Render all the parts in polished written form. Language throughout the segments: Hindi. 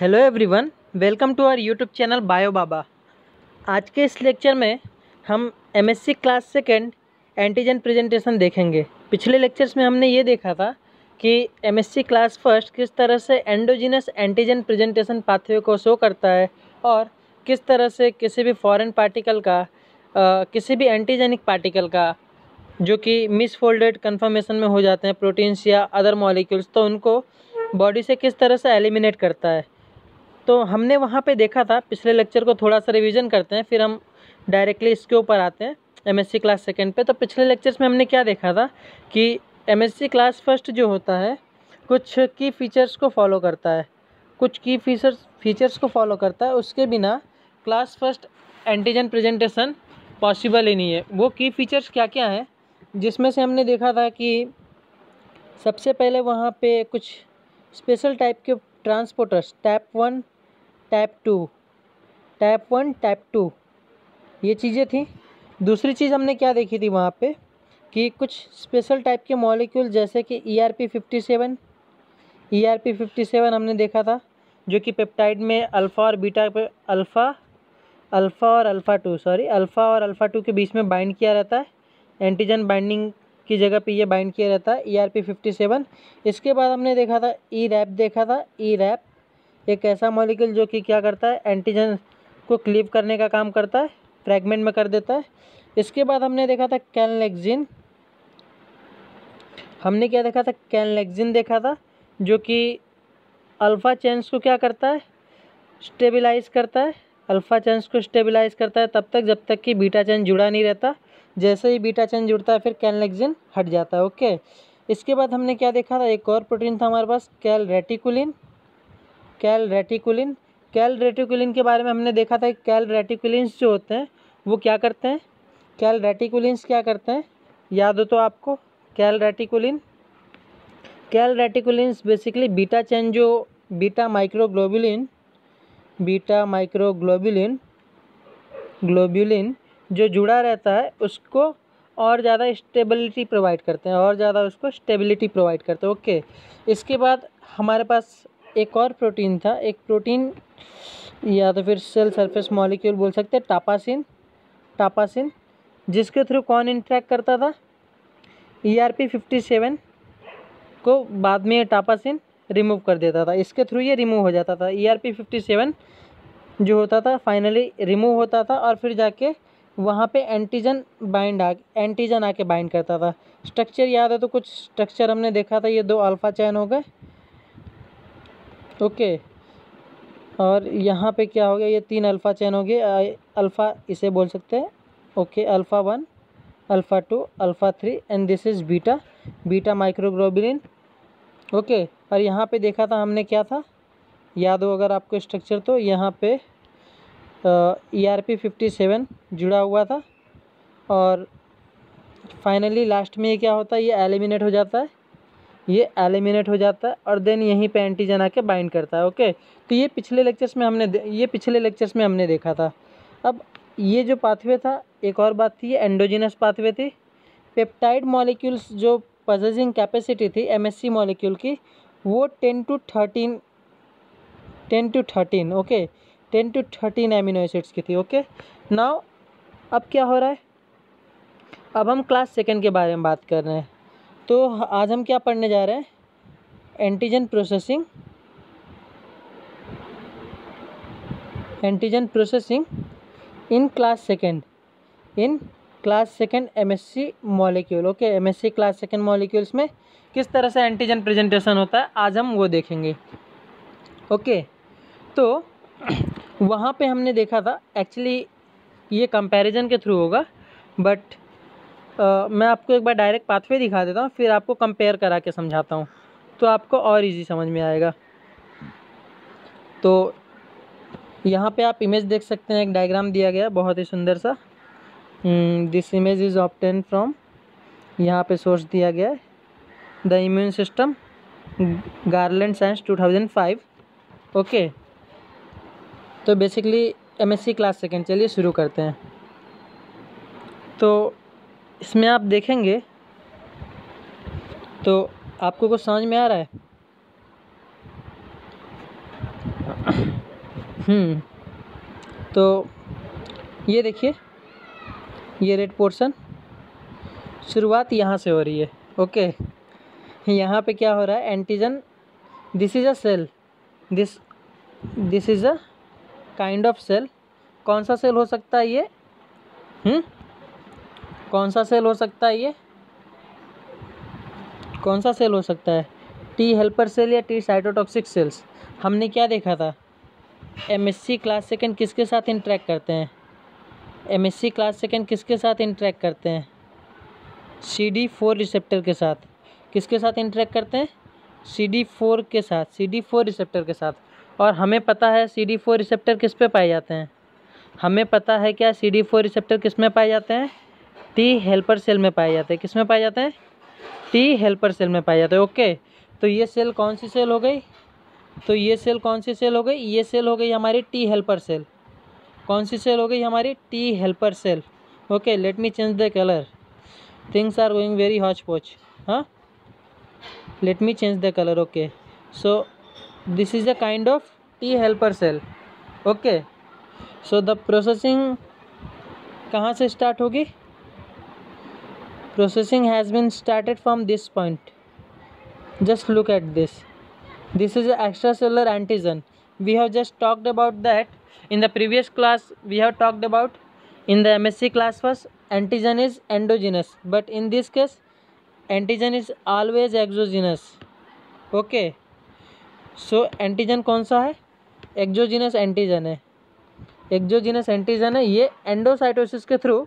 Hello everyone, welcome to our YouTube channel bio Baba. आज के इस लेक्चर में हम MSc class second antigen presentation देखेंगे। पिछले लेक्चर्स में हमने ये देखा था कि एमएससी क्लास फर्स्ट किस तरह से एंडोजिनस एंटीजन प्रेजेंटेशन पाथवे को शो करता है और किस तरह से किसी भी फॉरेन पार्टिकल का किसी भी एंटीजेनिक पार्टिकल का जो कि मिसफोल्डेड कन्फर्मेशन में हो जाते हैं प्रोटीन्स या अदर मॉलिक्यूल्स, तो उनको बॉडी से किस तरह से एलिमिनेट करता है। तो हमने वहाँ पे देखा था। पिछले लेक्चर को थोड़ा सा रिवीजन करते हैं, फिर हम डायरेक्टली इसके ऊपर आते हैं एमएससी क्लास सेकेंड पे। तो पिछले लेक्चर्स में हमने क्या देखा था कि एमएससी क्लास फर्स्ट जो होता है कुछ की फीचर्स को फॉलो करता है, कुछ की फीचर्स को फॉलो करता है। उसके बिना class first antigen presentation possible ही नहीं है। वो की फीचर्स क्या क्या हैं, जिसमें से हमने देखा था कि सबसे पहले वहाँ पे कुछ स्पेशल टाइप के ट्रांसपोर्टर्स टाइप 1 टाइप 2 ये चीज़ें थी। दूसरी चीज़ हमने क्या देखी थी वहाँ पे कि कुछ स्पेशल टाइप के मॉलिक्यूल जैसे कि ERP57 हमने देखा था, जो कि पेप्टाइड में अल्फ़ा और अल्फ़ा टू के बीच में बाइंड किया रहता है। एंटीजन बाइंडिंग की जगह पे ये बाइंड किया रहता है ERP57। इसके बाद हमने देखा था ERAP देखा था। ERAP एक ऐसा मॉलिक्यूल जो कि क्या करता है, एंटीजन को क्लीव करने का काम करता है, फ्रैगमेंट में कर देता है। इसके बाद हमने देखा था कैनलेक्सिन। हमने क्या देखा था, कैनलेक्सिन देखा था, जो कि अल्फ़ा चेन्स को क्या करता है, स्टेबलाइज करता है। अल्फ़ा चेन्स को स्टेबलाइज करता है तब तक जब तक कि बीटा चेन जुड़ा नहीं रहता। जैसे ही बीटा चेन जुड़ता है फिर कैनलेक्सिन हट जाता है। ओके, इसके बाद हमने क्या देखा था, एक और प्रोटीन था हमारे पास, कैल रेटिकुलिन के बारे में हमने देखा था। कैल रेटिकुलिन्स जो होते हैं वो क्या करते हैं, याद हो तो आपको। कैल रेटिकुलिन्स बेसिकली बीटा चेन जो बीटा माइक्रोग्लोबुलिन जो जुड़ा रहता है उसको और ज़्यादा स्टेबिलिटी प्रोवाइड करते हैं, ओके। इसके बाद हमारे पास एक और प्रोटीन था, एक प्रोटीन या तो फिर सेल सरफेस मॉलिक्यूल बोल सकते हैं, टापासिन, जिसके थ्रू कौन इंटरेक्ट करता था, ERP57 को बाद में टापासिन रिमूव कर देता था। इसके थ्रू ये रिमूव हो जाता था। ERP57 जो होता था फाइनली रिमूव होता था और फिर जाके वहाँ पे एंटीजन आके बाइंड करता था। स्ट्रक्चर याद है तो कुछ स्ट्रक्चर हमने देखा था, ये 2 अल्फ़ा चैन हो गए, ओके। और यहाँ पे क्या हो गया, ये 3 अल्फ़ा चैन हो गए, अल्फ़ा इसे बोल सकते हैं, okay. Alpha 1, alpha 2, alpha 3 and this is beta microglobulin, okay. और यहाँ पे देखा था हमने क्या था, याद हो अगर आपको स्ट्रक्चर तो, यहाँ पे ERP57 जुड़ा हुआ था और फाइनली लास्ट में ये क्या होता है, ये एलिमिनेट हो जाता है और देन यहीं पे एंटीजन आके बाइंड करता है, ओके। तो ये पिछले लेक्चर्स में हमने देखा था। अब ये जो पाथवे था, एक और बात थी, ये एंडोजिनस पाथवे थी। पेप्टाइड मॉलिक्यूल्स जो पोजेसिंग कैपेसिटी थी एमएससी मॉलिक्यूल की, वो 10 to 13, okay, 10 to 13 amino acids की थी, ओके। नाउ अब क्या हो रहा है, अब हम क्लास सेकेंड के बारे में बात कर रहे हैं। तो आज हम क्या पढ़ने जा रहे हैं, antigen processing in class second MSc molecule, okay. MSc class second molecules में किस तरह से एंटीजन प्रेजेंटेशन होता है आज हम वो देखेंगे, ओके। तो वहाँ पे हमने देखा था, एक्चुअली ये कंपैरिजन के थ्रू होगा, बट मैं आपको एक बार डायरेक्ट पाथवे दिखा देता हूँ, फिर आपको कंपेयर करा के समझाता हूँ तो आपको और इजी समझ में आएगा। तो यहाँ पे आप इमेज देख सकते हैं, एक डायग्राम दिया गया बहुत ही सुंदर सा। This image is obtain from, यहाँ पे सोर्स दिया गया है, the immune system, garland science 2005, okay. तो बेसिकली एमएससी क्लास सेकेंड, चलिए शुरू करते हैं। तो इसमें आप देखेंगे तो आपको कुछ समझ में आ रहा है, तो ये देखिए, ये रेड पोर्शन शुरुआत यहाँ से हो रही है। ओके, यहाँ पे क्या हो रहा है, antigen, this is a cell, this is a kind of cell. कौन सा सेल हो सकता है ये? कौन सा सेल हो सकता है ये? कौन सा सेल हो सकता है? टी हेल्पर सेल या टी साइटोटॉक्सिक सेल्स। हमने क्या देखा था, एमएससी क्लास सेकंड किसके साथ इंटरेक्ट करते हैं? एमएससी क्लास सेकंड किसके साथ इंटरेक्ट करते हैं? CD4 रिसेप्टर के साथ। किसके साथ इंटरेक्ट करते हैं? CD4 के साथ, CD4 रिसेप्टर के साथ। और हमें पता है CD4 रिसेप्टर किस पे पाए जाते हैं? हमें पता है क्या CD4 रिसेप्टर किस में पाए जाते हैं? टी हेल्पर सेल में पाए जाते हैं। किस में पाए जाते हैं? टी हेल्पर सेल में पाए जाते हैं। ओके, तो ये सेल कौन सी सेल हो गई? तो ये सेल कौन सी सेल हो गई? ये सेल हो गई हमारी टी हेल्पर सेल। कौन सी सेल हो गई हमारी? T helper cell. Okay, let me change the colour, things are going very hotchpotch. हाँ, let me change the color. Okay, so this is a kind of T helper cell. Okay, so the processing कहाँ से स्टार्ट होगी? Processing has been started from this point. Just look at this. This is an extracellular antigen. We have just talked about that in the previous class. We have talked about in the MSc class first, antigen is endogenous, but in this case antigen is always exogenous. Okay, so antigen कौन सा है? एक्सोजिनस एंटीजन है। एक्सोजिनस एंटीजन है, ये एंडोसाइटोसिस के थ्रू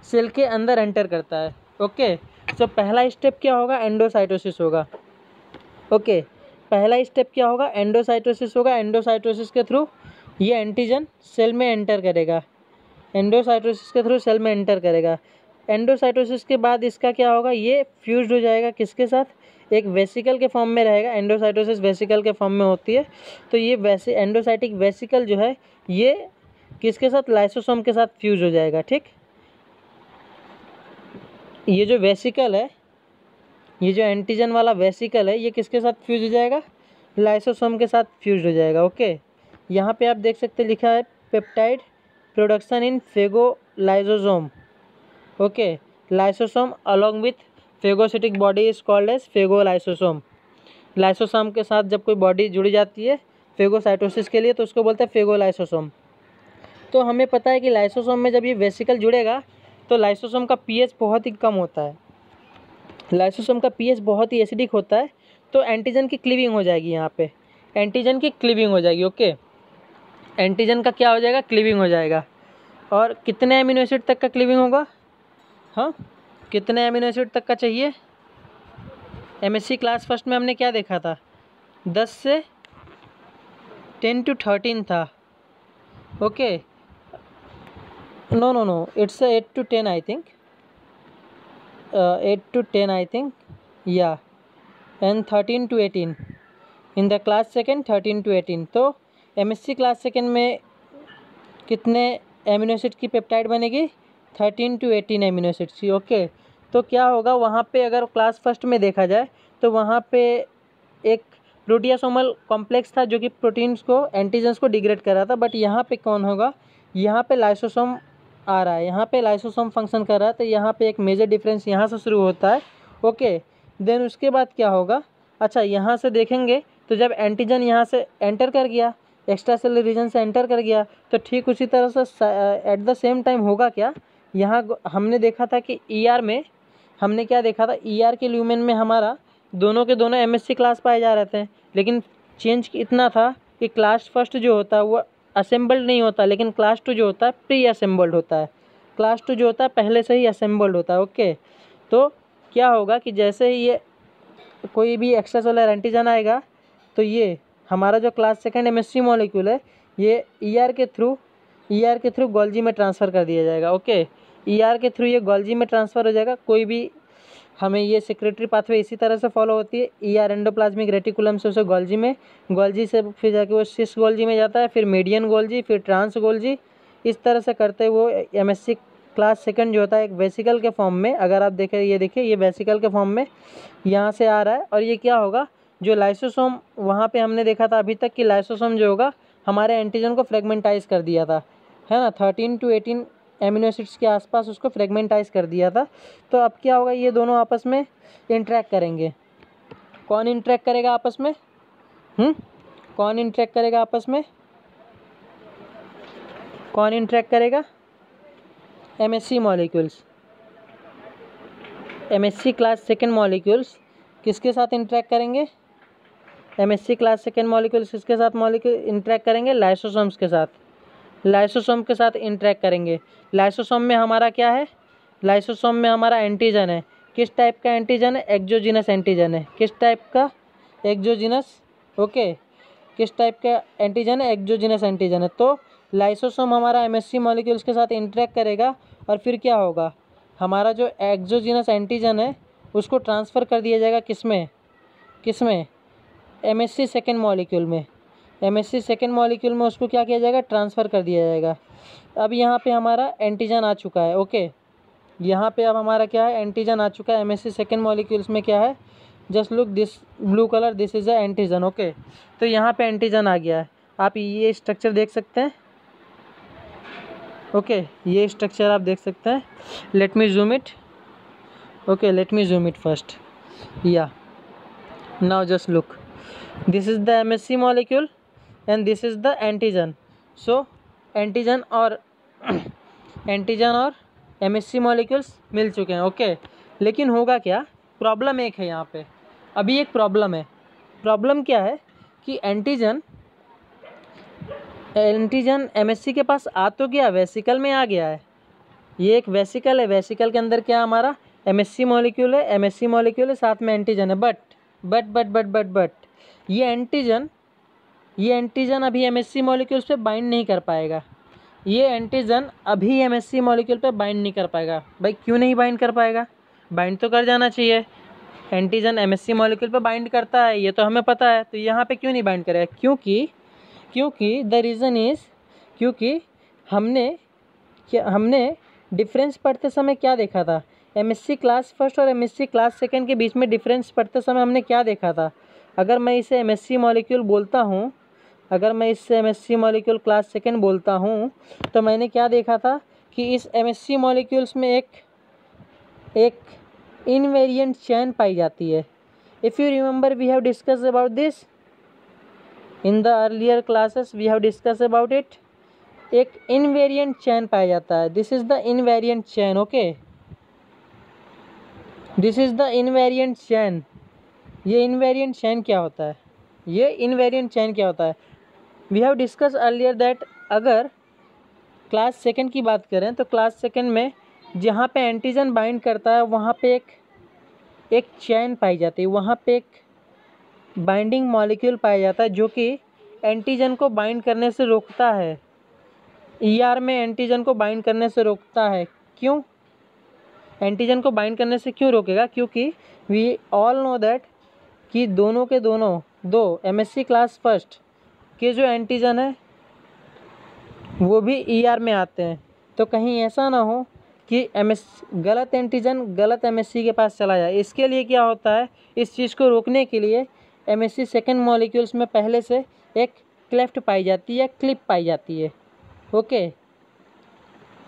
सेल के अंदर एंटर करता है। ओके, सो पहला स्टेप क्या होगा? एंडोसाइटोसिस होगा। ओके, पहला स्टेप क्या होगा? एंडोसाइटोसिस होगा। एंडोसाइटोसिस के थ्रू ये एंटीजन सेल में एंटर करेगा। एंडोसाइटोसिस के थ्रू सेल में एंटर करेगा। एंडोसाइटोसिस के बाद इसका क्या होगा? ये फ्यूज्ड हो जाएगा किसके साथ? एक वेसिकल के फॉर्म में रहेगा। एंडोसाइटोसिस वेसिकल के फॉर्म में होती है। तो ये वैसे एंडोसाइटिक वेसिकल जो है ये किसके साथ? लाइसोसोम के साथ फ्यूज हो जाएगा। ठीक, ये जो वेसिकल है, ये जो एंटीजन वाला वेसिकल है, ये किसके साथ फ्यूज हो जाएगा? लाइसोसोम के साथ फ्यूज हो जाएगा। ओके, यहाँ पे आप देख सकते लिखा है peptide production in phagolysosome. Okay, lysosome along with phagocytic body is called as phagolysosome. Lysosome के साथ जब कोई बॉडी जुड़ी जाती है फेगोसाइटोसिस के लिए तो उसको बोलते हैं फेगोलाइसोसोम। तो हमें पता है कि लाइसोसोम में जब ये वेसिकल जुड़ेगा तो लाइसोसोम का पीएच बहुत ही कम होता है। लाइसोसोम का पीएच बहुत ही एसिडिक होता है। तो एंटीजन की क्लीविंग हो जाएगी, यहाँ पे एंटीजन की क्लीविंग हो जाएगी। ओके, एंटीजन का क्या हो जाएगा? क्लीविंग हो जाएगा। और कितने एमिनो एसिड तक का क्लीविंग होगा? हाँ, कितने एमिनो एसिड तक का चाहिए? एमएससी क्लास फर्स्ट में हमने क्या देखा था? 10 से 10 to 13 था। Okay, no, it's 8 to 10 I think, 8 to 10 I think, या and 13 to 18 in the class second, 13 to 18। तो एमएससी क्लास सेकेंड में कितने एमिनो एसिड की पेप्टाइड बनेगी? 13 to 18 एमिनो एसिड की। ओके, तो क्या होगा वहाँ पे? अगर क्लास फर्स्ट में देखा जाए तो वहाँ पे एक प्रोटियासोमल कॉम्प्लेक्स था जो कि प्रोटीन्स को, एंटीजन्स को डिग्रेड कर रहा था। बट यहाँ पे कौन होगा? यहाँ पे लाइसोसोम आ रहा है, यहाँ पे लाइसोसोम फंक्शन कर रहा है। तो यहाँ पे एक मेजर डिफरेंस यहाँ से शुरू होता है। ओके, देन उसके बाद क्या होगा? अच्छा, यहाँ से देखेंगे तो जब एंटीजन यहाँ से एंटर कर गया, एक्स्ट्रा सेलुलर रीजन से एंटर कर गया, तो ठीक उसी तरह से एट द सेम टाइम होगा क्या? यहाँ हमने देखा था कि ER में हमने क्या देखा था? ER के ल्यूमेन में हमारा दोनों के दोनों MSc क्लास पाए जा रहे थे, लेकिन चेंज इतना था कि क्लास फर्स्ट जो होता है वो असेंबल्ड नहीं होता, लेकिन क्लास 2 जो होता है प्री असेंबल्ड होता है। क्लास 2 जो होता है पहले से ही असेंबल्ड होता है। ओके, तो क्या होगा कि जैसे ही ये कोई भी एक्स्ट्रा सेलुलर एंटीजन आएगा तो ये हमारा जो क्लास सेकेंड MSc मॉलिक्यूल है ये ER के थ्रू गोल्जी में ट्रांसफ़र कर दिया जाएगा। ओके, ER के थ्रू ये गोल्जी में ट्रांसफ़र हो जाएगा। कोई भी हमें ये सेक्रेटरी पाथवे इसी तरह से फॉलो होती है। ER एंडोप्लाज्मिक रेटिकुलम से उसे गोल्जी में, गोल्जी से फिर जाके वो सिस गोल्जी में जाता है, फिर मीडियन गोल्जी, फिर ट्रांस गोल्जी। इस तरह से करते वो MSc क्लास सेकंड जो होता है एक वेसिकल के फॉर्म में, अगर आप देखें, ये देखिए ये वेसिकल के फॉर्म में यहाँ से आ रहा है। और ये क्या होगा? जो लाइसोसोम वहाँ पे हमने देखा था अभी तक कि लाइसोसोम जो होगा हमारे एंटीजन को फ्रेगमेंटाइज कर दिया था, है ना, 13 to 18 एमिनो एसिड्स के आसपास उसको फ्रेगमेंटाइज कर दिया था। तो अब क्या होगा, ये दोनों आपस में इंटरेक्ट करेंगे। कौन इंटरेक्ट करेगा आपस में? कौन इंटरेक्ट करेगा आपस में? कौन इंटरेक्ट करेगा? MSC molecules, MSC class second molecules किसके साथ इंटरेक्ट करेंगे? MSC क्लास सेकेंड मॉलिक्यूल्स किसके साथ इंटरेक्ट करेंगे? लाइसोसोम्स के साथ, लाइसोसोम के साथ इंटरेक्ट करेंगे। लाइसोसोम में हमारा क्या है? लाइसोसोम में हमारा एंटीजन है। किस टाइप का एंटीजन है? एक्सोजीनस एंटीजन है। किस टाइप का? एक्सोजीनस। ओके, किस टाइप का एंटीजन है? एक्सोजीनस एंटीजन है। तो लाइसोसोम हमारा MSC मॉलिक्यूल्स के साथ इंटरेक्ट करेगा और फिर क्या होगा, हमारा जो एक्सोजीनस एंटीजन है उसको ट्रांसफ़र कर दिया जाएगा किसमें? किसमें? MSC सेकेंड मॉलिक्यूल में। MSC सेकेंड मॉलिक्यूल में उसको क्या किया जाएगा? ट्रांसफ़र कर दिया जाएगा। अब यहाँ पे हमारा एंटीजन आ चुका है। ओके, यहाँ पे अब हमारा क्या है? एंटीजन आ चुका है। MSC सेकेंड मॉलिक्यूल्स में क्या है? Just look this blue colour, this is a antigen. Okay, तो यहाँ पे एंटीजन आ गया है। आप ये स्ट्रक्चर देख सकते हैं। ओके, ये स्ट्रक्चर आप देख सकते हैं। Let me zoom it. Okay, let me zoom it first. या now just look, this is the MSC molecule and this is the antigen. So antigen और MSC मॉलिक्यूल्स मिल चुके हैं। ओके, लेकिन होगा क्या? प्रॉब्लम एक है यहाँ पे। अभी एक प्रॉब्लम है। प्रॉब्लम क्या है कि एंटीजन MSC के पास आ तो गया, वेसिकल में आ गया है। ये एक वेसिकल है। वेसिकल के अंदर क्या हमारा MSC मॉलिक्यूल है, MSC मॉलिक्यूल है, साथ में एंटीजन है। बट ये एंटीजन अभी MSC मॉलिक्यूल्स पे बाइंड नहीं कर पाएगा। ये एंटीजन अभी MSC मॉलिक्यूल पे बाइंड नहीं कर पाएगा। भाई क्यों नहीं बाइंड कर पाएगा? बाइंड तो कर जाना चाहिए। एंटीजन MSC मॉलिक्यूल पे बाइंड करता है, ये तो हमें पता है। तो यहाँ पे क्यों नहीं बाइंड करेगा? क्योंकि द रीज़न इज़, क्योंकि हमने डिफरेंस पढ़ते समय क्या देखा था? MSC क्लास फर्स्ट और MSC क्लास सेकेंड के बीच में डिफरेंस पढ़ते समय हमने क्या देखा था? अगर मैं इसे MSC मॉलिक्यूल बोलता हूँ, अगर मैं इससे MSC मॉलिक्यूल क्लास सेकेंड बोलता हूँ, तो मैंने क्या देखा था कि इस MSC मॉलिक्यूल्स में एक इनवेरिएंट चेन पाई जाती है। If you remember, we have discuss about this in the earlier classes, we have discuss about it. एक इनवेरिएंट चेन पाया जाता है। This is the invariant chain. Okay, this is the invariant chain. ये इनवेरिएंट चेन क्या होता है? ये इनवेरिएंट चेन क्या होता है? We have discuss earlier that अगर क्लास सेकेंड की बात करें तो क्लास सेकेंड में जहाँ पे एंटीजन बाइंड करता है वहाँ पे एक चेन पाई जाती है। वहाँ पे एक बाइंडिंग मॉलिक्यूल पाया जाता है जो कि एंटीजन को बाइंड करने से रोकता है। ER में एंटीजन को बाइंड करने से रोकता है। क्यों? एंटीजन को बाइंड करने से क्यों रोकेगा? क्योंकि वी ऑल नो दैट कि दोनों के दोनों दो MSC क्लास फर्स्ट के जो एंटीजन है वो भी ER में आते हैं। तो कहीं ऐसा ना हो कि गलत एंटीजन गलत MSC के पास चला जाए। इसके लिए क्या होता है? इस चीज़ को रोकने के लिए MSC सेकेंड मॉलिक्यूल्स में पहले से एक क्लेफ्ट पाई जाती है, क्लिप पाई जाती है। ओके,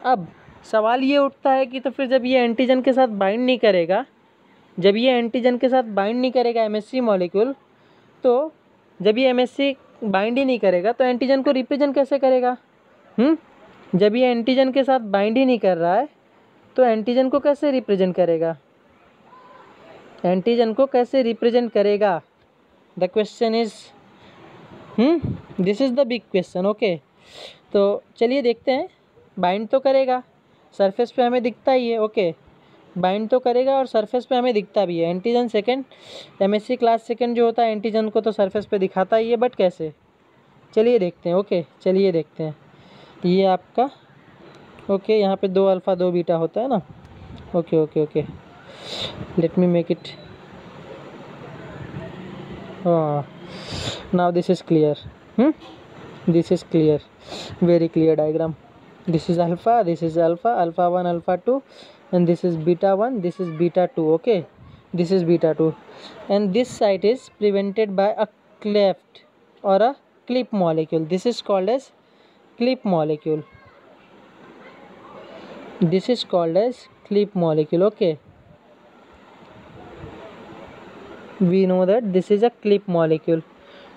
अब सवाल ये उठता है कि तो फिर जब ये एंटीजन के साथ बाइंड नहीं करेगा, जब ये एंटीजन के साथ बाइंड नहीं करेगा MSC मॉलिक्यूल, तो जब ये MSC बाइंड ही नहीं करेगा तो एंटीजन को रिप्रेजेंट कैसे करेगा? जब ये एंटीजन के साथ बाइंड ही नहीं कर रहा है तो एंटीजन को कैसे रिप्रेजेंट करेगा? एंटीजन को कैसे रिप्रेजेंट करेगा? The question is this is the big question. Okay, तो चलिए देखते हैं। बाइंड तो करेगा, सरफेस पे हमें दिखता ही है। ओके, बाइंड तो करेगा और सरफेस पे हमें दिखता भी है। Antigen second MSC class second जो होता है एंटीजन को तो सरफेस पे दिखाता ही है, बट कैसे? चलिए देखते हैं। ओके, चलिए देखते हैं। ये आपका ओके, यहाँ पे 2 अल्फ़ा 2 बीटा होता है ना। Okay, let me make it. Now this is clear. This is clear, very clear diagram. This is alpha, this is alpha 1, alpha 2, and this is beta 1, this is beta 2. Okay, this is beta 2, and this site is prevented by a cleft or a clip molecule. This is called as clip molecule. This is called as clip molecule. Okay, we know that this is a clip molecule.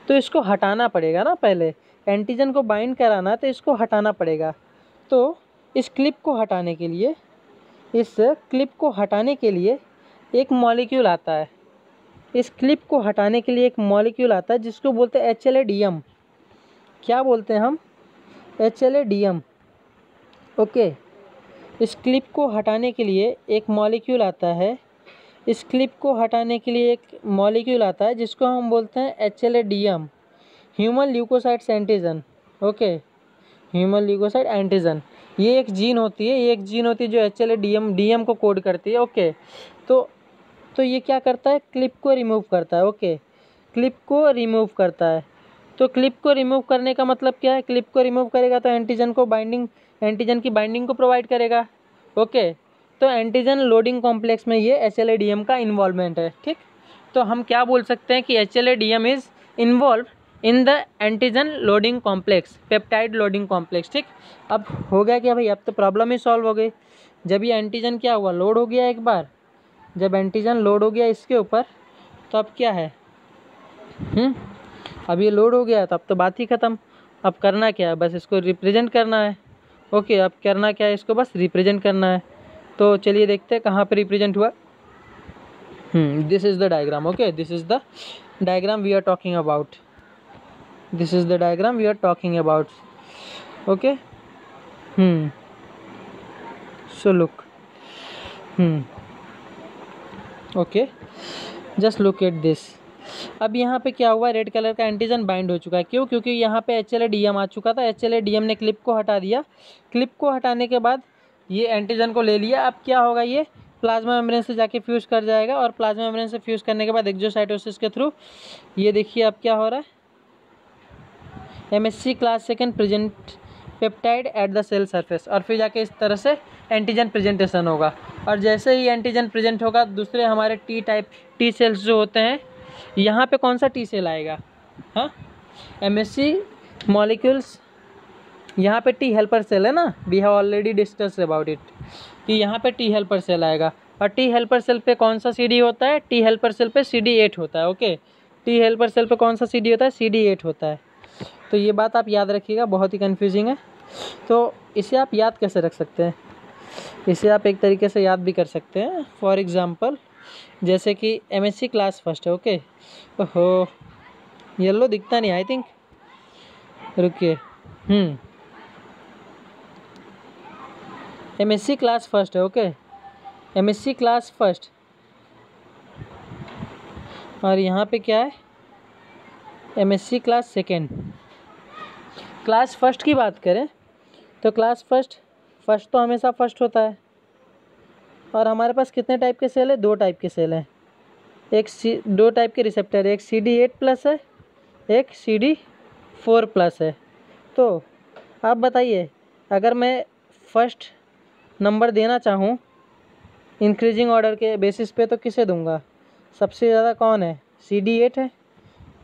तो इसको हटाना पड़ेगा ना, पहले एंटीजन को बाइंड कराना तो इसको हटाना पड़ेगा। तो इस क्लिप को हटाने के लिए, इस क्लिप को हटाने के लिए एक मॉलिक्यूल आता है। इस क्लिप को हटाने के लिए एक मॉलिक्यूल आता है जिसको बोलते हैं HLA-DM। क्या बोलते हैं हम? HLA-DM। ओके, इस क्लिप को हटाने के लिए एक मॉलिक्यूल आता है। इस क्लिप को हटाने के लिए एक मॉलिक्यूल आता है जिसको हम बोलते हैं HLA-DM, human leucocytes antigen. Okay, human leucocyte antigen, ये एक जीन होती है, जो HLA-DM को कोड करती है। ओके, तो ये क्या करता है? क्लिप को रिमूव करता है। ओके, क्लिप को रिमूव करता है। तो क्लिप को रिमूव करने का मतलब क्या है? क्लिप को रिमूव करेगा तो एंटीजन की बाइंडिंग को प्रोवाइड करेगा। ओके, तो एंटीजन लोडिंग कॉम्प्लेक्स में ये HLA-DM का इन्वॉल्वमेंट है। ठीक, तो हम क्या बोल सकते हैं कि HLA-DM is involve in the antigen loading complex, peptide loading complex. ठीक, अब हो गया क्या भाई? अब तो प्रॉब्लम ही सॉल्व हो गई। जब ये एंटीजन क्या हुआ, लोड हो गया एक बार, जब एंटीजन लोड हो गया इसके ऊपर, तो अब क्या है? अब ये लोड हो गया तो अब तो बात ही ख़त्म। अब करना क्या है? बस इसको रिप्रेजेंट करना है। ओके, अब करना क्या है? इसको बस रिप्रेजेंट करना है। तो चलिए देखते हैं कहाँ पे रिप्रेजेंट हुआ। This is the diagram. Okay, this is the diagram we are talking about. This is the diagram we are talking about. Okay, so look, okay, just look at this. अब यहाँ पे क्या हुआ? रेड कलर का एंटीजन बाइंड हो चुका है। क्यों? क्योंकि यहाँ पे HLA-DM आ चुका था। HLA-DM ने क्लिप को हटा दिया। क्लिप को हटाने के बाद ये एंटीजन को ले लिया। अब क्या होगा? ये प्लाज्मा मेम्ब्रेन से जाके फ्यूज़ कर जाएगा और प्लाज्मा मेम्ब्रेन से फ्यूज़ करने के बाद एक्सोसाइटोसिस के थ्रू ये देखिए अब क्या हो रहा है? MSC class second present peptide at the cell surface, और फिर जाके इस तरह से एंटीजन प्रेजेंटेशन होगा। और जैसे ही एंटीजन प्रेजेंट होगा, दूसरे हमारे टी सेल्स जो होते हैं, यहाँ पे कौन सा टी सेल आएगा? हाँ, MSC मॉलिक्यूल्स, यहाँ पे टी हेल्पर सेल है ना, we have already discussed about it, कि यहाँ पे टी हेल्पर सेल आएगा। और टी हेल्पर सेल पे कौन सा CD होता है? टी हेल्पर सेल पे CD8 होता है। ओके, टी हेल्पर सेल पे कौन सा CD होता है? CD8 होता है। तो ये बात आप याद रखिएगा, बहुत ही कन्फ्यूजिंग है। तो इसे आप याद कैसे रख सकते हैं? इसे आप एक तरीके से याद भी कर सकते हैं। फॉर एग्ज़ाम्पल, जैसे कि MSC क्लास फर्स्ट है। ओके, ओहो, येलो दिखता नहीं, आई थिंक, रुकिए। MSC क्लास फर्स्ट है। ओके, MSC क्लास फर्स्ट, और यहाँ पे क्या है? MSC class second. Class first की बात करें तो क्लास फर्स्ट तो हमेशा फर्स्ट होता है। और हमारे पास कितने टाइप के सेल है? 2 टाइप के सेल हैं। दो टाइप के रिसेप्टर है, एक CD8+ है, एक CD4+ है। तो आप बताइए, अगर मैं फर्स्ट नंबर देना चाहूँ इंक्रीजिंग ऑर्डर के बेसिस पे तो किसे दूंगा? सबसे ज़्यादा कौन है? CD8 है।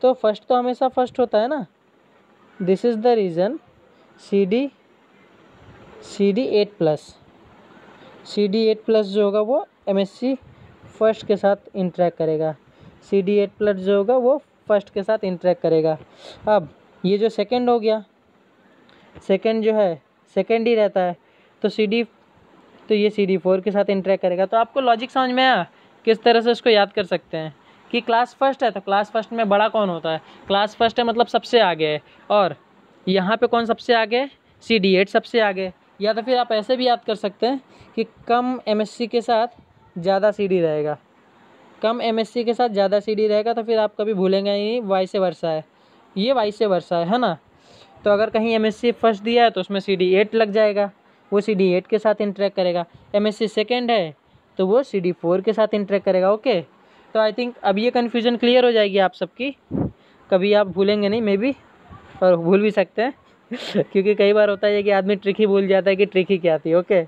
तो फर्स्ट तो हमेशा फर्स्ट होता है ना। This is the reason CD8+ जो होगा वो MSC फर्स्ट के साथ इंटरेक्ट करेगा। CD8+ जो होगा वो फर्स्ट के साथ इंटरेक्ट करेगा। अब ये जो सेकंड हो गया, सेकंड जो है सेकंड ही रहता है, तो ये CD4 के साथ इंटरेक्ट करेगा। तो आपको लॉजिक समझ में आया किस तरह से इसको याद कर सकते हैं कि क्लास फर्स्ट है तो क्लास फर्स्ट में बड़ा कौन होता है? क्लास फर्स्ट है मतलब सबसे आगे है। और यहाँ पे कौन सबसे आगे है? CD8 सबसे आगे। या तो फिर आप ऐसे भी याद कर सकते हैं कि कम MSC के साथ ज़्यादा CD रहेगा, कम MSC के साथ ज़्यादा CD रहेगा। तो फिर आप कभी भूलेंगे ही नहीं, वाइस वर्सा है, ये वाइस वर्सा है ना। तो अगर कहीं MSC फर्स्ट दिया है तो उसमें CD8 लग जाएगा, वो CD8 के साथ इंटरेक्ट करेगा। MSC सेकेंड है तो वो CD4 के साथ इंटरेक्ट करेगा। ओके, तो आई थिंक अब ये कन्फ्यूज़न क्लियर हो जाएगी आप सबकी, कभी आप भूलेंगे नहीं, मे बी, और भूल भी सकते हैं क्योंकि कई बार होता है कि आदमी ट्रिक ही भूल जाता है कि ट्रिक ही क्या थी। Okay,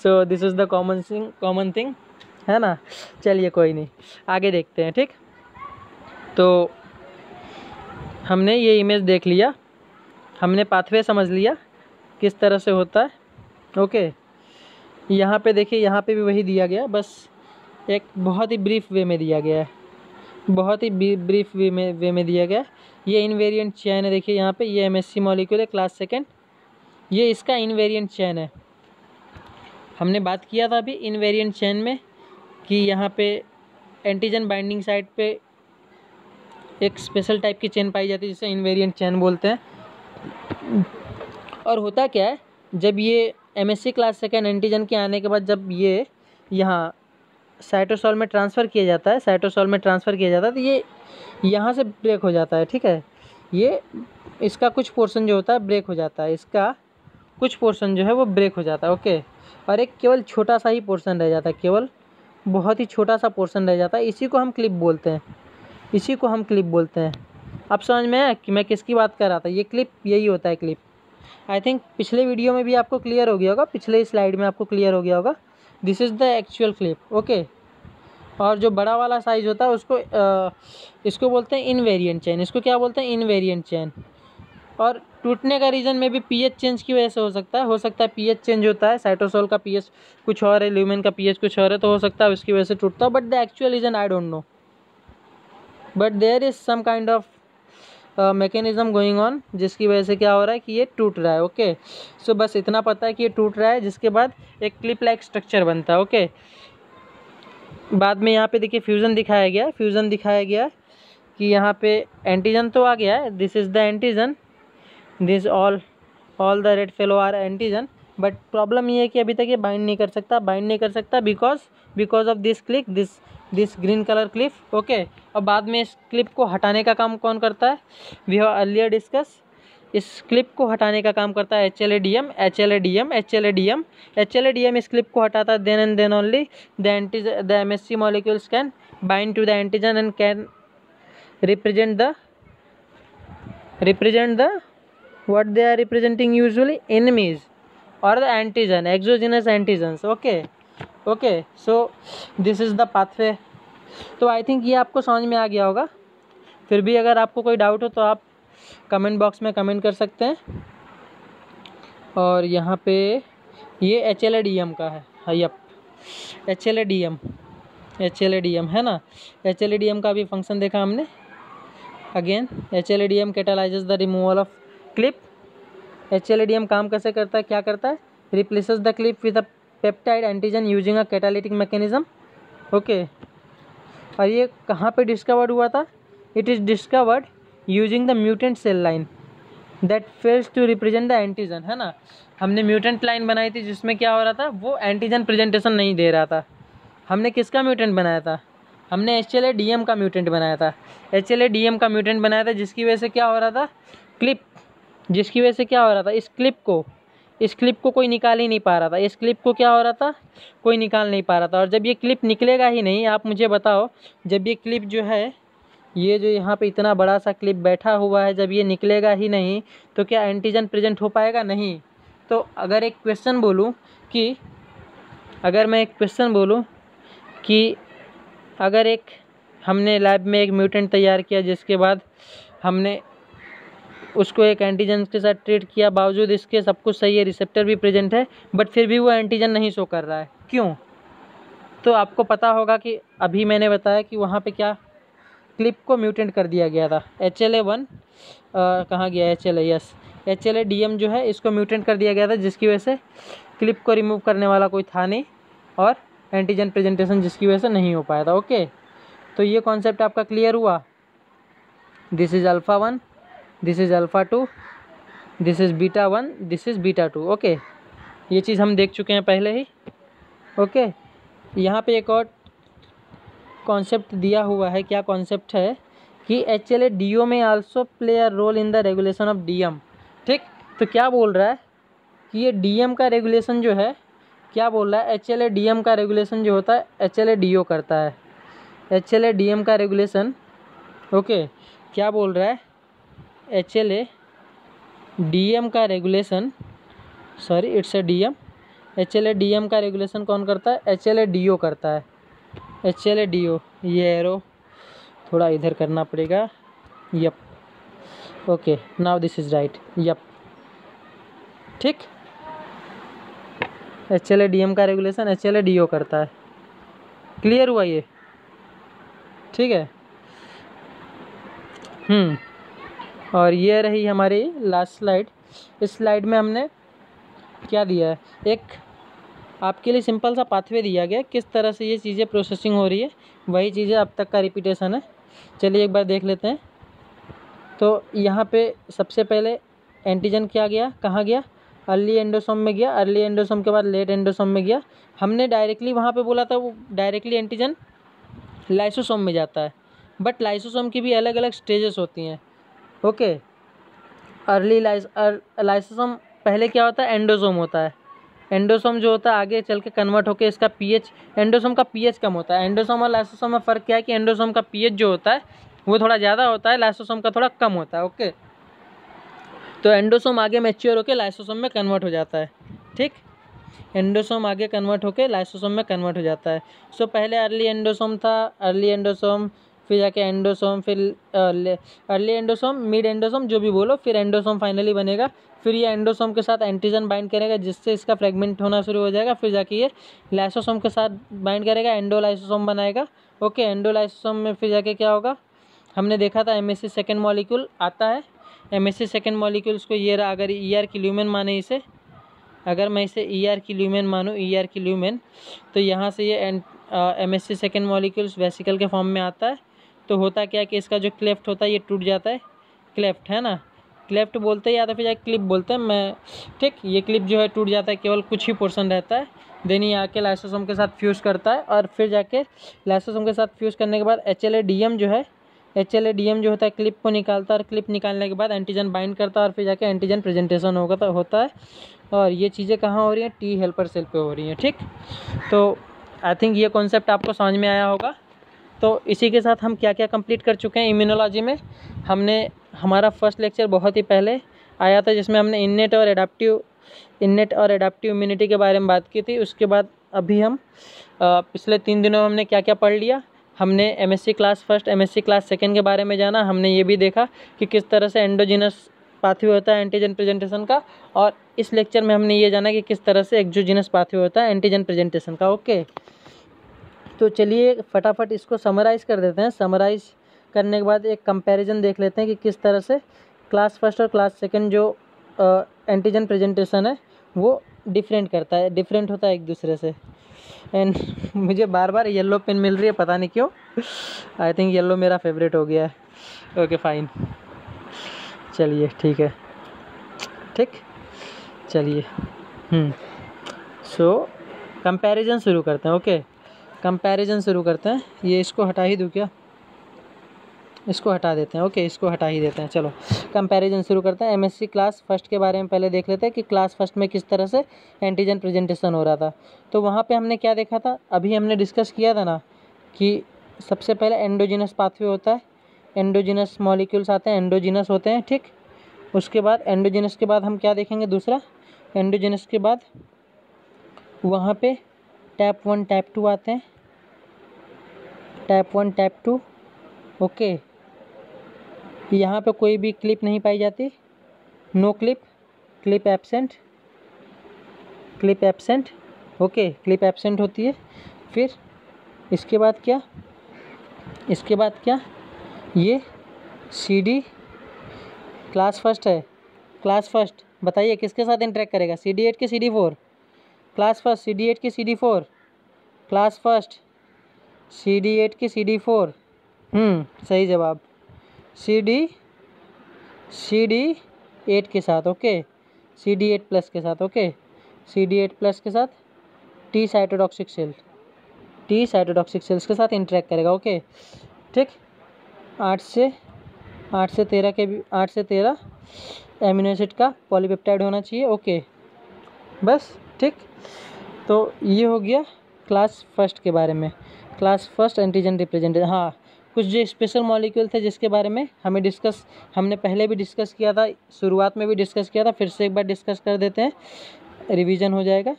so this is the common thing, है ना। चलिए कोई नहीं, आगे देखते हैं। ठीक, तो हमने ये इमेज देख लिया, हमने पाथवे समझ लिया किस तरह से होता है। ओके, यहाँ पे देखिए, यहाँ पे भी वही दिया गया, बस एक बहुत ही ब्रीफ वे में दिया गया है, बहुत ही ब्रीफ वे में दिया गया है। ये इनवेरिएंट चेन है, देखिए यहाँ पे ये एमएससी मॉलिक्यूल है क्लास सेकेंड, ये इसका इनवेरिएंट चेन है। हमने बात किया था अभी इनवेरिएंट चेन में कि यहाँ पे एंटीजन बाइंडिंग साइट पे एक स्पेशल टाइप की चेन पाई जाती है जिसे इनवेरिएंट चेन बोलते हैं। और होता क्या है, जब ये एमएससी क्लास सेकेंड एंटीजन के आने के बाद जब ये यहाँ साइटोसोल में ट्रांसफ़र किया जाता है, तो ये यहाँ से ब्रेक हो जाता है। ठीक है, ये इसका कुछ पोर्शन जो होता है ब्रेक हो जाता है, इसका कुछ पोर्शन जो है वो ब्रेक हो जाता है। ओके, और एक केवल छोटा सा ही पोर्शन रह जाता है, केवल बहुत ही छोटा सा पोर्शन रह जाता है। इसी को हम क्लिप बोलते हैं, अब समझ में आया कि मैं किसकी बात कर रहा था। ये क्लिप, यही होता है क्लिप। आई थिंक पिछले वीडियो में भी आपको क्लियर हो गया होगा, पिछले स्लाइड में आपको क्लियर हो गया होगा। This is the actual clip. Okay, और जो बड़ा वाला साइज़ होता है उसको इसको बोलते हैं इनवेरिएंट चेन। इसको क्या बोलते हैं? Invariant chain. और टूटने का रीज़न में भी पीएच चेंज की वजह से हो सकता है पीएच चेंज होता है, साइटोसोल का पीएच कुछ और है, ल्यूमेन का पीएच कुछ और है, तो हो सकता है उसकी वजह से टूटता हो। But the actual reason I don't know, but there is some kind of mechanism going on जिसकी वजह से क्या हो रहा है कि ये टूट रहा है। ओके, सो बस इतना पता है कि ये टूट रहा है, जिसके बाद एक क्लिप लाइक स्ट्रक्चर बनता है। ओके, बाद में यहाँ पे देखिए फ्यूज़न दिखाया गया कि यहाँ पे एंटीजन तो आ गया है, this is the antigen, this all the red fellow are antigen. But problem ये है कि अभी तक ये बाइंड नहीं कर सकता because of this click, this green colour clip. Okay, और बाद में इस क्लिप को हटाने का काम कौन करता है? वी हैव अर्लियर डिस्कस, इस क्लिप को हटाने का काम करता है HLA-DM। इस क्लिप को हटाता है, then and then only the MSC molecules can bind to the antigen and can represent the what they are representing, usually enemies or the antigen, exogenous antigens। okay, so this is the pathway। तो आई थिंक ये आपको समझ में आ गया होगा। फिर भी अगर आपको कोई डाउट हो तो आप कमेंट बॉक्स में कमेंट कर सकते हैं। और यहाँ पे ये HLA-DM का है, यप, HLA-DM है ना। HLA-DM का भी फंक्शन देखा हमने। Again HLA-DM catalyses the removal of clip. HLA-DM काम कैसे करता है, क्या करता है? Replaces the clip with a peptide antigen using a catalytic mechanism. Okay, और ये कहाँ पे डिस्कवर्ड हुआ था? It is discovered using the mutant cell line that fails to represent the antigen, है ना। हमने म्यूटेंट लाइन बनाई थी जिसमें क्या हो रहा था, वो एंटीजन प्रेजेंटेशन नहीं दे रहा था। हमने किसका म्यूटेंट बनाया था? हमने HLA-DM का म्यूटेंट बनाया था। HLA-DM का म्यूटेंट बनाया था जिसकी वजह से क्या हो रहा था, इस क्लिप को कोई निकाल ही नहीं पा रहा था। इस क्लिप को क्या हो रहा था, कोई निकाल नहीं पा रहा था। और जब ये क्लिप निकलेगा ही नहीं, आप मुझे बताओ, जब ये क्लिप जो है, ये जो यहाँ पे इतना बड़ा सा क्लिप बैठा हुआ है, जब ये निकलेगा ही नहीं तो क्या एंटीजन प्रेजेंट हो पाएगा? नहीं। तो अगर मैं एक क्वेश्चन बोलूँ कि अगर हमने लैब में एक म्यूटेंट तैयार किया, जिसके बाद हमने उसको एक एंटीजन के साथ ट्रीट किया, बावजूद इसके सब कुछ सही है, रिसेप्टर भी प्रेजेंट है, बट फिर भी वो एंटीजन नहीं शो कर रहा है, क्यों? तो आपको पता होगा कि अभी मैंने बताया कि वहाँ पे क्या क्लिप को म्यूटेंट कर दिया गया था। HLA-1 कहाँ गया? HLA-DM जो है इसको म्यूटेंट कर दिया गया था, जिसकी वजह से क्लिप को रिमूव करने वाला कोई था नहीं और एंटीजन प्रेजेंटेशन जिसकी वजह से नहीं हो पाया था। ओके, तो ये कॉन्सेप्ट आपका क्लियर हुआ। This is alpha 1, this is alpha 2, this is beta 1, this is beta 2। Okay, ये चीज़ हम देख चुके हैं पहले ही। ओके, यहाँ पे एक और कॉन्सेप्ट दिया हुआ है। क्या कॉन्सेप्ट है कि HLA-DO में also play a role in the regulation of DM। ठीक, तो क्या बोल रहा है कि ये DM का रेगुलेशन जो है, क्या बोल रहा है, HLA-DM का रेगुलेशन जो होता है HLA-DO करता है। HLA-DM का रेगुलेशन, ओके, क्या बोल रहा है, HLA-DM का regulation, sorry it's a DM, HLA-DM का रेगुलेशन कौन करता है? HLA-DO करता है। HLA-DO, ये एरो थोड़ा इधर करना पड़ेगा, yup, okay, now this is right, yup, ठीक। HLA-DM का रेगुलेशन HLA-DO करता है। क्लियर हुआ ये? ठीक है। और ये रही हमारी लास्ट स्लाइड। इस स्लाइड में हमने क्या दिया है, एक आपके लिए सिंपल सा पाथवे दिया गया, किस तरह से ये चीज़ें प्रोसेसिंग हो रही है, वही चीज़ें अब तक का रिपीटेशन है। चलिए एक बार देख लेते हैं। तो यहाँ पे सबसे पहले एंटीजन क्या गया, कहाँ गया, अर्ली एंडोसोम में गया, अर्ली एंडोसोम के बाद लेट एंडोसोम में गया। हमने डायरेक्टली वहाँ पे बोला था वो डायरेक्टली एंटीजन लाइसोसोम में जाता है, बट लाइसोसोम की भी अलग अलग स्टेजेस होती हैं। ओके, अर्ली लाइसोसोम पहले क्या होता है, एंडोसोम होता है। एंडोसोम जो होता है आगे चल के कन्वर्ट होकर इसका पीएच, एंडोसोम का पीएच कम होता है। एंडोसोम और लाइसोसोम में फ़र्क क्या है कि एंडोसोम का पीएच जो होता है वो थोड़ा ज़्यादा होता है, लाइसोसोम का थोड़ा कम होता है। ओके, तो एंडोसोम आगे मैच्योर होकर लाइसोसोम में कन्वर्ट हो जाता है, ठीक। एंडोसोम आगे कन्वर्ट होकर लाइसोसोम में कन्वर्ट हो जाता है। सो पहले अर्ली एंडोसोम था, अर्ली एंडोसोम, फिर जाके एंडोसोम, फिर अर्ली एंडोसोम, मिड एंडोसोम, जो भी बोलो, फिर एंडोसोम फाइनली बनेगा। फिर ये एंडोसोम के साथ एंटीजन बाइंड करेगा जिससे इसका फ्रेगमेंट होना शुरू हो जाएगा। फिर जाके ये लाइसोसोम के साथ बाइंड करेगा, एंडोलाइसोसोम बनाएगा। ओके, एंडोलाइसोसोम में फिर जाके क्या होगा, हमने देखा था MSC सेकेंड मॉलिक्यूल आता है। MSC सेकेंड मॉलिक्यूल्स को ये रहा, अगर ER की ल्यूमेन माने इसे, अगर मैं इसे ER की ल्यूमेन मानूँ, ER की ल्यूमेन, तो यहाँ से ये MSC सेकेंड मॉलिक्यूल्स वेसिकल के फॉर्म में आता है। तो होता क्या है कि इसका जो क्लेफ्ट होता है ये टूट जाता है, क्लेफ्ट है ना, क्लेफ्ट बोलते हैं या तो फिर जाके क्लिप बोलते हैं मैं, ठीक। ये क्लिप जो है टूट जाता है, केवल कुछ ही पोर्शन रहता है। देन ये आके लाइसोसोम के साथ फ्यूज़ करता है, और फिर जाके लाइसोसोम के साथ फ्यूज़ करने के बाद HLA-DM जो है, HLA-DM जो होता है क्लिप को निकालता है, और क्लिप निकालने के बाद एंटीजन बाइंड करता है, और फिर जाके एंटीजन प्रेजेंटेशन होता है। और ये चीज़ें कहाँ हो रही हैं, T हेल्पर सेल पे हो रही हैं, ठीक। तो आई थिंक ये कॉन्सेप्ट आपको समझ में आया होगा। तो इसी के साथ हम क्या क्या कंप्लीट कर चुके हैं इम्यूनोलॉजी में। हमने हमारा फर्स्ट लेक्चर बहुत ही पहले आया था जिसमें हमने इन्नेट और एडाप्टिव इम्यूनिटी के बारे में बात की थी। उसके बाद अभी हम पिछले 3 दिनों में हमने क्या क्या पढ़ लिया। हमने MSc class first, MSc class second के बारे में जाना। हमने ये भी देखा कि किस तरह से एंडोजिनस पाथवे होता है एंटीजन प्रेजेंटेशन का, और इस लेक्चर में हमने ये जाना कि किस तरह से एक्सोजिनस पाथवे होता है एंटीजन प्रेजेंटेशन का। ओके, तो चलिए फटाफट इसको समराइज़ कर देते हैं। समराइज़ करने के बाद एक कंपैरिजन देख लेते हैं कि किस तरह से क्लास फर्स्ट और क्लास सेकंड जो एंटीजन प्रेजेंटेशन है वो डिफरेंट होता है एक दूसरे से। एंड मुझे बार बार येलो पेन मिल रही है, पता नहीं क्यों। आई थिंक येलो मेरा फेवरेट हो गया है। ओके फाइन, चलिए ठीक है, ठीक, चलिए सो कंपैरिजन शुरू करते हैं। ओके, कंपैरिजन शुरू करते हैं। ये इसको हटा ही दूँ क्या, इसको हटा देते हैं। ओके, इसको हटा ही देते हैं। चलो कंपैरिजन शुरू करते हैं। MSc क्लास फर्स्ट के बारे में पहले देख लेते हैं कि क्लास फर्स्ट में किस तरह से एंटीजन प्रेजेंटेशन हो रहा था। तो वहाँ पे हमने क्या देखा था, अभी हमने डिस्कस किया था ना कि सबसे पहले एंडोजिनस पाथवे होता है, एंडोजिनस मॉलिक्यूल्स आते हैं, एंडोजिनस होते हैं, ठीक। उसके बाद एंडोजिनस के बाद हम क्या देखेंगे, दूसरा एंडोजिनस के बाद वहाँ पे टाइप 1 टाइप 2 आते हैं, टाइप 1 टाइप 2। ओके, यहाँ पे कोई भी क्लिप नहीं पाई जाती, no clip, clip absent, clip absent. Okay, clip absent होती है। फिर इसके बाद क्या, इसके बाद क्या, ये CD क्लास फर्स्ट है। क्लास फर्स्ट बताइए किसके साथ इंटरेक्ट करेगा, CD8 के CD4, क्लास फर्स्ट CD8 के CD4, क्लास फर्स्ट CD8 के CD4। सही जवाब, CD8 के साथ। ओके, CD8 प्लस के साथ। ओके, CD8 प्लस के साथ T साइटोटॉक्सिक सेल्स के साथ इंटरेक्ट करेगा। ओके, ठीक। 8 से 13 एमिनो एसिड का पॉलीपेप्टाइड होना चाहिए। ओके, बस, ठीक। तो ये हो गया क्लास फर्स्ट के बारे में, क्लास फर्स्ट एंटीजन रिप्रेजेंटेशन। हाँ, कुछ जो स्पेशल मॉलिक्यूल थे जिसके बारे में हमने पहले भी डिस्कस किया था, शुरुआत में भी डिस्कस किया था, फिर से एक बार डिस्कस कर देते हैं, रिवीजन हो जाएगा।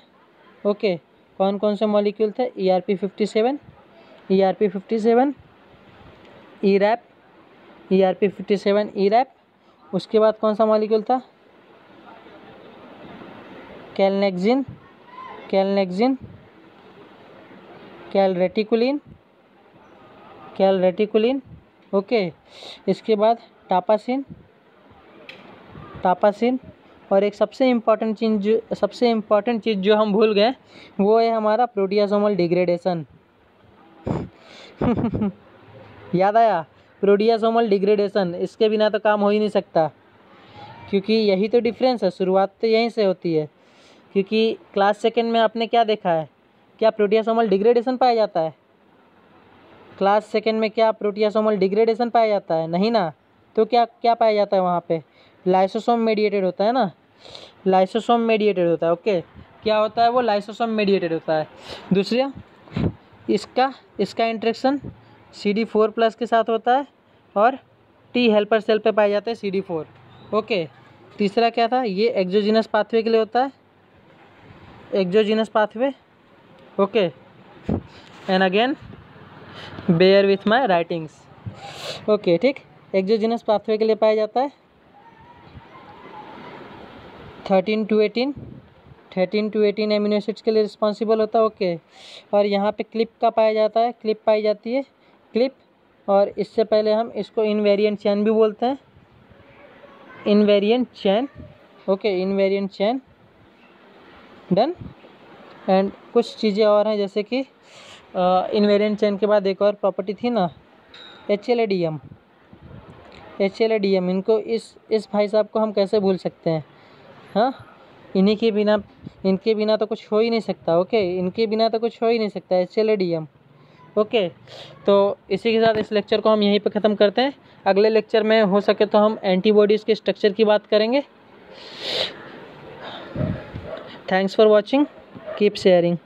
ओके, कौन कौन से मॉलिक्यूल थे, ERP57, ERP57, ERAP, ERP57, ERAP, उसके बाद कौन सा मॉलिक्यूल था? कैलनेक्सिन, कैलनेक्सिन, कैलरेटिकुलिन, कैलरेटिकुलिन। ओके, इसके बाद टापासिन, टापासिन। और एक सबसे इम्पॉर्टेंट चीज़ जो हम भूल गए वो है हमारा प्रोटियासोमल डिग्रेडेशन। याद आया? प्रोटियासोमल डिग्रेडेशन, इसके बिना तो काम हो ही नहीं सकता, क्योंकि यही तो डिफरेंस है, शुरुआत तो यहीं से होती है। क्योंकि क्लास सेकेंड में आपने क्या देखा है? क्या प्रोटियासोमल डिग्रेडेशन पाया जाता है? क्लास सेकेंड में क्या प्रोटियासोमल डिग्रेडेशन पाया जाता है? नहीं ना। तो क्या क्या पाया जाता है वहाँ पे? लाइसोसोम मेडिएटेड होता है ना, लाइसोसोम मेडिएटेड होता है। ओके, क्या होता है वो? लाइसोसोम मेडिएटेड होता है। दूसरा, इसका इंटरेक्शन CD4+ के साथ होता है और टी हेल्पर सेल पे पाया जाता है CD4। ओके, तीसरा क्या था? ये एक्सोजीनस पाथवे के लिए होता है, exogenous pathway. Okay, and again bear with my writings. Okay, ठीक, एक्सोजीनस पाथवे के लिए पाया जाता है 13 to 18 एमिनो एसिड्स के लिए रिस्पॉन्सिबल होता है। ओके, और यहाँ पे क्लिप का पाया जाता है, क्लिप पाई जाती है, क्लिप। और इससे पहले हम इसको इनवेरिएंट चैन भी बोलते हैं, invariant chain. Okay, invariant chain, done. And कुछ चीज़ें और हैं, जैसे कि इनवेरिएंट चैन के बाद एक और प्रॉपर्टी थी ना, HLA-DM। HLA-DM, इनको इस भाई साहब को हम कैसे भूल सकते हैं? हाँ, इनके बिना तो कुछ हो ही नहीं सकता। ओके, इनके बिना तो कुछ हो ही नहीं सकता, HLA-DM। ओके, तो इसी के साथ इस लेक्चर को हम यहीं पे ख़त्म करते हैं। अगले लेक्चर में हो सके तो हम एंटीबॉडीज़ के स्ट्रक्चर की बात करेंगे। Thanks for watching, keep sharing.